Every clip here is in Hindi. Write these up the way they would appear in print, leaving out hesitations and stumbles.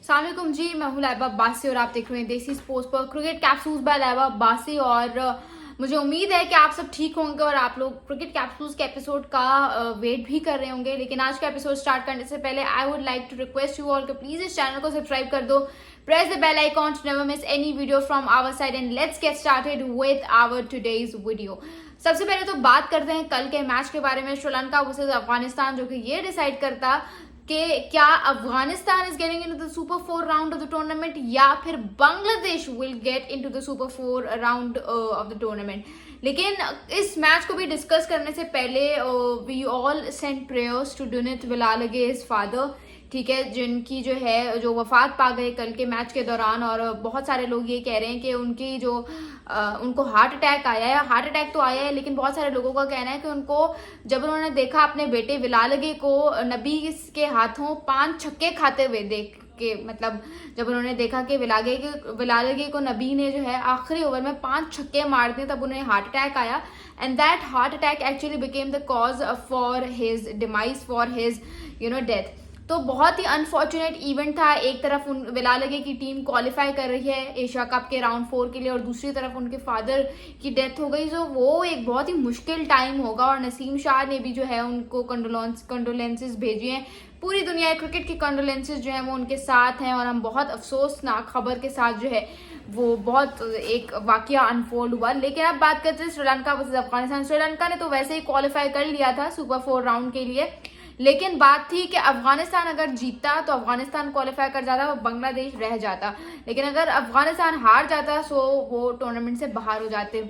अस्सलामुअलैकुम जी, मैं हूँ लाइबा अब्बासी और आप देख रहे हैं देसी स्पोर्ट्स पर cricket capsules by Laiba Abbasi. और मुझे उम्मीद है कि आप सब ठीक होंगे और आप लोग क्रिकेट कैप्सूल्स के एपिसोड का वेट भी कर रहे होंगे। लेकिन आज का एपिसोड स्टार्ट करने से पहले I would like to request you all कि प्लीज इस चैनल को सब्सक्राइब कर दो, press the bell icon to never miss any video from our side and let's get started with our today's video. सबसे पहले तो बात करते हैं कल के मैच के बारे में, श्रीलंका वर्सेस अफगानिस्तान, जो कि ये डिसाइड करता कि क्या Afghanistan is getting into the super 4 round of the tournament या फिर Bangladesh will get into the super 4 round of the tournament. लेकिन इस मैच को भी डिस्कस करने से पहले we all send prayers to Dunith Wellalage his father, ठीक है, जिनकी जो वफात पा गए कल के मैच के दौरान। और बहुत सारे लोग ये कह रहे हैं कि उनकी उनको हार्ट अटैक आया है। हार्ट अटैक तो आया है, लेकिन बहुत सारे लोगों का कहना है कि उनको जब उन्होंने देखा अपने बेटे विलालगे को नबी के हाथों 5 छक्के खाते हुए देख के, मतलब जब उन्होंने देखा कि विलालगे को नबी ने जो है आखिरी ओवर में 5 छक्के मार दिए, तब उन्हें हार्ट अटैक आया। And that heart attack actually became the cause for his demise, for his death. तो बहुत ही अनफॉर्चुनेट इवेंट था। एक तरफ विलालगे की टीम क्वालिफाई कर रही है एशिया कप के राउंड 4 के लिए और दूसरी तरफ उनके फादर की डेथ हो गई। जो वो एक बहुत ही मुश्किल टाइम होगा। और नसीम शाह ने भी जो है उनको कंडोलेंसेस भेजी हैं। पूरी दुनिया क्रिकेट की कंडोलेंसेस जो है वो उनके साथ हैं। और हम बहुत अफसोसनाक खबर के साथ जो है वो बहुत एक वाकया अनफोल्ड हुआ। लेकिन अब बात करते हैं श्रीलंका वर्सेस अफगानिस्तान। श्रीलंका ने तो वैसे ही क्वालिफाई कर लिया था सुपर 4 राउंड के लिए, लेकिन बात थी कि अफगानिस्तान अगर जीतता तो अफगानिस्तान क्वालिफाई कर जाता, वो बांग्लादेश रह जाता। लेकिन अगर अफगानिस्तान हार जाता तो वो टूर्नामेंट से बाहर हो जाते।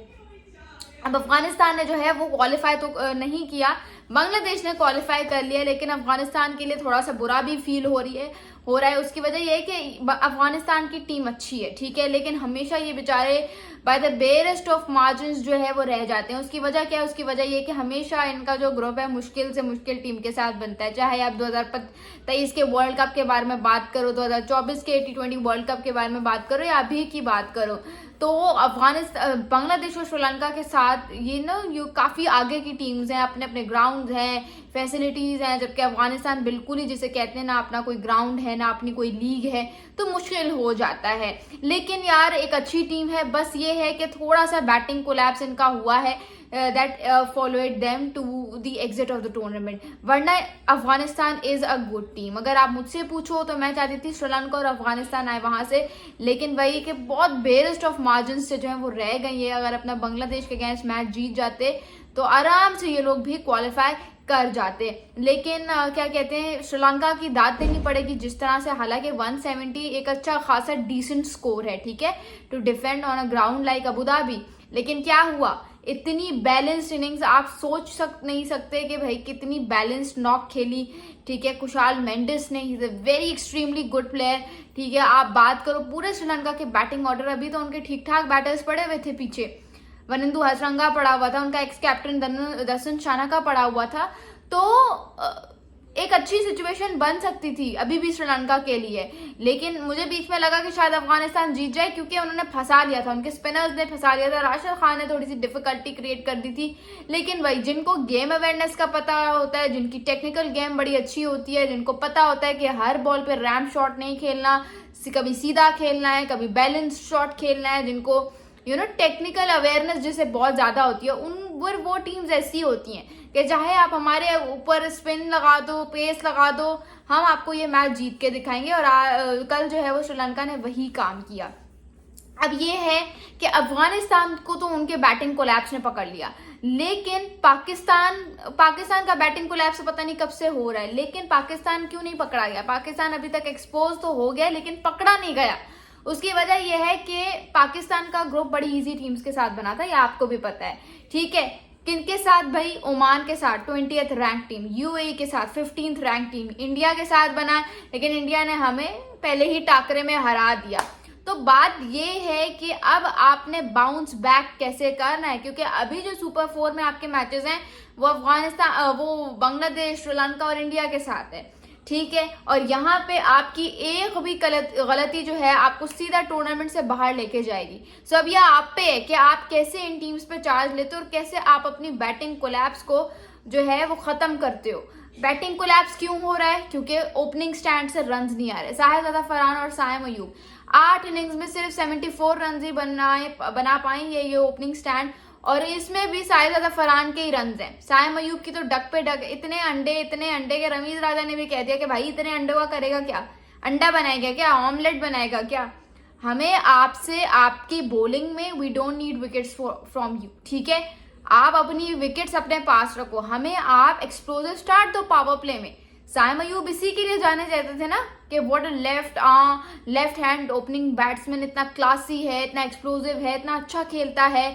अब अफगानिस्तान ने जो है वो क्वालिफाई तो नहीं किया, बांग्लादेश ने क्वालिफाई कर लिया। लेकिन अफगानिस्तान के लिए थोड़ा सा बुरा भी फील हो रहा है। उसकी वजह यह है कि अफगानिस्तान की टीम अच्छी है, ठीक है, लेकिन हमेशा ये बेचारे by the barest of margin जो है वो रह जाते हैं। उसकी वजह क्या है? उसकी वजह ये कि हमेशा इनका जो ग्रुप है मुश्किल से मुश्किल टीम के साथ बनता है। चाहे आप 2023 के वर्ल्ड कप के बारे में बात करो, 2024 के T20 वर्ल्ड कप के बारे में बात करो या अभी की बात करो, तो बांग्लादेश और श्रीलंका के साथ ये काफी आगे की टीम्स हैं, अपने अपने ग्राउंड हैं, फैसिलिटीज हैं। जबकि अफगानिस्तान बिल्कुल ही, जिसे कहते हैं ना, अपना कोई ग्राउंड है ना अपनी कोई लीग है, तो मुश्किल हो जाता है। लेकिन यार एक अच्छी टीम है, बस ये है कि थोड़ा सा बैटिंग कोलैप्स इनका हुआ है that followed them to the exit of the tournament। वरना Afghanistan is a good team. अगर आप मुझसे पूछो तो मैं चाहती थी श्रीलंका और अफगानिस्तान आए वहां से, लेकिन वही कि बहुत बेरेस्ट ऑफ मार्जिन से जो है वो रह गई है। अगर अपना बांग्लादेश के अगेंस्ट मैच जीत जाते तो आराम से ये लोग भी क्वालिफाई कर जाते। लेकिन क्या कहते हैं, श्रीलंका की दाद देनी पड़ेगी जिस तरह से। हालांकि 170 एक अच्छा खासा डिसेंट स्कोर है, ठीक है, to defend on a ground like Abu Dhabi. लेकिन क्या हुआ, इतनी बैलेंस्ड इनिंग्स आप नहीं सकते कि भाई कितनी बैलेंस्ड नॉक खेली, ठीक है, कुशाल मेंडिस ने, he is a very extremely good player, ठीक है। आप बात करो पूरे श्रीलंका के बैटिंग ऑर्डर, अभी तो उनके ठीक ठाक बैटर्स पड़े हुए थे पीछे। वनिंदु हसरंगा पड़ा हुआ था, उनका एक्स कैप्टन दर्शन शानाका पड़ा हुआ था। तो एक अच्छी सिचुएशन बन सकती थी अभी भी श्रीलंका के लिए। लेकिन मुझे बीच में लगा कि शायद अफगानिस्तान जीत जाए, क्योंकि उन्होंने फंसा लिया था, उनके स्पिनर्स ने फंसा लिया था। राशिद खान ने थोड़ी सी डिफिकल्टी क्रिएट कर दी थी। लेकिन भाई जिनको गेम अवेयरनेस का पता होता है, जिनकी टेक्निकल गेम बड़ी अच्छी होती है, जिनको पता होता है कि हर बॉल पे रैम्प शॉट नहीं खेलना, कभी सीधा खेलना है, कभी बैलेंस शॉट खेलना है, जिनको टेक्निकल अवेयरनेस जिसे बहुत ज्यादा होती है, वो टीम्स ऐसी होती हैं कि चाहे आप हमारे ऊपर स्पिन लगा दो, पेस लगा दो, हम आपको ये मैच जीत के दिखाएंगे। और कल जो है वो श्रीलंका ने वही काम किया। अब ये है कि अफगानिस्तान को तो उनके बैटिंग कोलैप्स ने पकड़ लिया, लेकिन पाकिस्तान का बैटिंग कोलैप्स पता नहीं कब से हो रहा है। लेकिन पाकिस्तान क्यों नहीं पकड़ा गया? पाकिस्तान अभी तक एक्सपोज तो हो गया लेकिन पकड़ा नहीं गया। उसकी वजह यह है कि पाकिस्तान का ग्रुप बड़ी इजी टीम्स के साथ बना था, ये आपको भी पता है, ठीक है। किनके साथ भाई? ओमान के साथ 20th रैंक टीम, यूएई के साथ 15th रैंक टीम, इंडिया के साथ बना, लेकिन इंडिया ने हमें पहले ही टाकरे में हरा दिया। तो बात ये है कि अब आपने बाउंस बैक कैसे करना है, क्योंकि अभी जो सुपर 4 में आपके मैचेस हैं वो बांग्लादेश, श्रीलंका और इंडिया के साथ है, ठीक है। और यहाँ पे आपकी एक भी गलती जो है आपको सीधा टूर्नामेंट से बाहर लेके जाएगी। सो अब यह आप पे है कि आप कैसे इन टीम्स पे चार्ज लेते हो और कैसे आप अपनी बैटिंग कोलैप्स को जो है वो खत्म करते हो। बैटिंग कोलैप्स क्यों हो रहा है? क्योंकि ओपनिंग स्टैंड से रन्स नहीं आ रहे। शाहिद फरहान और साइम अयूब 8 इनिंग्स में सिर्फ 74 रन ही बना पाएंगे ये ओपनिंग स्टैंड, और इसमें भी शाहिद फरहान के ही रन हैं। साइम अयूब की तो डक पे डक, इतने अंडे के रमीज राजा ने भी कह दिया कि भाई इतने अंडों का करेगा क्या, अंडा बनाएगा क्या, ऑमलेट बनाएगा क्या? हमें आपसे आपकी बॉलिंग में we don't need wickets from you, ठीक है? आप अपनी विकेट्स अपने पास रखो, हमें आप एक्सप्लोजिव स्टार्ट दो पावर प्ले में। साइम अयूब इसी के लिए जाने जाते थे ना कि what left hand opening batsman, इतना क्लासी है, इतना एक्सप्लोजिव है, इतना अच्छा खेलता है।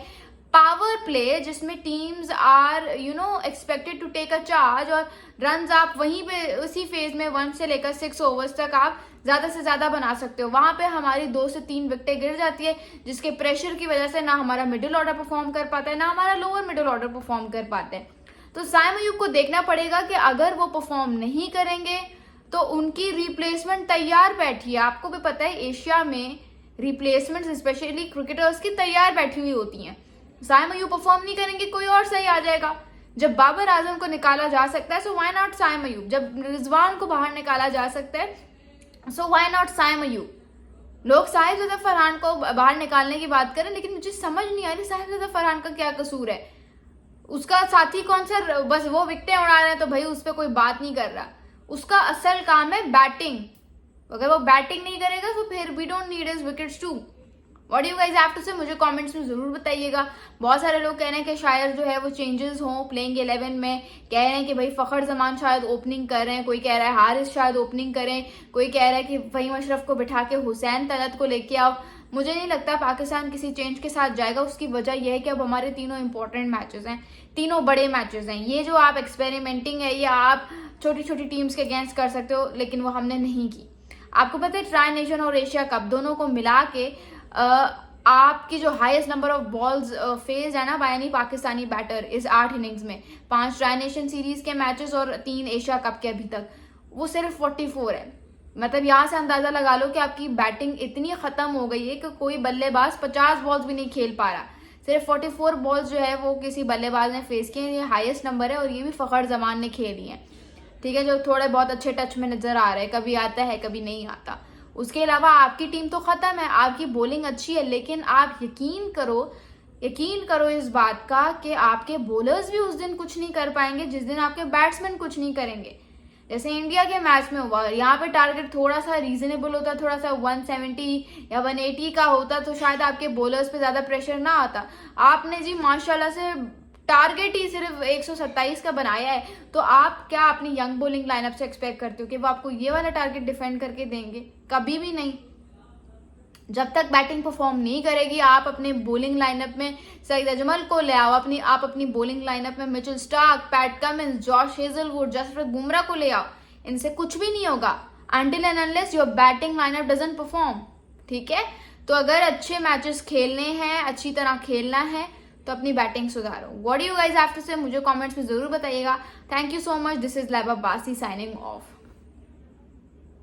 पावर प्ले जिसमें teams are expected to take a charge, और रन्स आप वहीं पे उसी फेज में 1 से लेकर 6 ओवर्स तक आप ज्यादा से ज्यादा बना सकते हो। वहां पे हमारी 2 से 3 विकेटें गिर जाती है, जिसके प्रेशर की वजह से ना हमारा मिडिल ऑर्डर परफॉर्म कर पाता है, ना हमारा लोअर मिडिल ऑर्डर परफॉर्म कर पाते हैं। तो साइम अयूब को देखना पड़ेगा कि अगर वो परफॉर्म नहीं करेंगे तो उनकी रिप्लेसमेंट तैयार बैठी है। आपको भी पता है एशिया में रिप्लेसमेंट स्पेशली क्रिकेटर्स की तैयार बैठी हुई होती हैं। साइम अयूब परफॉर्म नहीं करेंगे, कोई और सही आ जाएगा। जब बाबर आजम को निकाला जा सकता है so why not Saim Ayub, जब रिजवान को बाहर निकाला जा सकता है so why not Saim Ayub. लोग शाहिद फरहान को बाहर निकालने की बात करें, लेकिन मुझे समझ नहीं आ रही शाहिद फरहान का क्या कसूर है। उसका साथी कौन सा बस वो विकेटें उड़ा रहे हैं तो भाई उस पर कोई बात नहीं कर रहा। उसका असल काम है बैटिंग, अगर वो बैटिंग नहीं करेगा तो फिर we don't need his wickets too. What you guys have to say मुझे कमेंट्स में जरूर बताइएगा। बहुत सारे लोग कह रहे हैं कि शायद जो है वो चेंजेस हों प्लेइंग 11 में, कह रहे हैं कि भाई फखर जमान शायद ओपनिंग कर रहे हैं, कोई कह रहा है हारिस शायद ओपनिंग करें, कोई कह रहा है कि फहीम अशरफ को बिठा के हुसैन तलत को लेके आओ। मुझे नहीं लगता पाकिस्तान किसी चेंज के साथ जाएगा। उसकी वजह यह है कि अब हमारे तीनों इंपॉर्टेंट मैचेस हैं, तीनों बड़े मैचेस हैं। ये जो आप एक्सपेरिमेंटिंग है ये आप छोटी छोटी टीम्स के अगेंस्ट कर सकते हो, लेकिन वो हमने नहीं की। आपको पता है ट्राई नेशन और एशिया कप दोनों को मिला के आपकी जो highest number of balls phase है ना बाय एनी पाकिस्तानी बैटर इस 8 इनिंग्स में, 5 ट्राई नेशन सीरीज के मैचेस और 3 एशिया कप के अभी तक, वो सिर्फ 44 है। मतलब यहाँ से अंदाजा लगा लो कि आपकी बैटिंग इतनी खत्म हो गई है कि कोई बल्लेबाज 50 बॉल्स भी नहीं खेल पा रहा। सिर्फ 44 बॉल्स जो है वो किसी बल्लेबाज ने फेस किए, ये हाईएस्ट नंबर है, और ये भी फखर जमान ने खेली है, ठीक है, जो थोड़े बहुत अच्छे टच में नजर आ रहे हैं, कभी आता है कभी नहीं आता। उसके अलावा आपकी टीम तो खत्म है, आपकी बॉलिंग अच्छी है, लेकिन आप यकीन करो इस बात का कि आपके बॉलर्स भी उस दिन कुछ नहीं कर पाएंगे जिस दिन आपके बैट्समैन कुछ नहीं करेंगे। जैसे इंडिया के मैच में हुआ, यहाँ पे टारगेट थोड़ा सा रीजनेबल होता, थोड़ा सा 170 या 180 का होता तो शायद आपके बॉलर्स पे ज्यादा प्रेशर ना आता। आपने जी माशाल्लाह से टारगेट ही सिर्फ 127 का बनाया है, तो आप क्या अपनी यंग बॉलिंग लाइनअप से एक्सपेक्ट करते हो कि वो आपको ये वाला टारगेट डिफेंड करके देंगे? कभी भी नहीं। जब तक बैटिंग परफॉर्म नहीं करेगी, आप अपने बॉलिंग लाइनअप में सईद अजमल को ले आओ, आप अपनी बॉलिंग लाइनअप में Mitchell Starc, Pat Cummins, Josh Hazlewood, Jasprit Bumrah को ले आओ, इनसे कुछ भी नहीं होगा until and unless your batting lineup doesn't perform, ठीक है? तो अगर अच्छे मैचेस खेलने हैं, अच्छी तरह खेलना है, तो अपनी बैटिंग सुधारो। What do you guys have to say मुझे कमेंट्स में जरूर बताइएगा। Thank you so much. This is Laiba Abbasi signing of.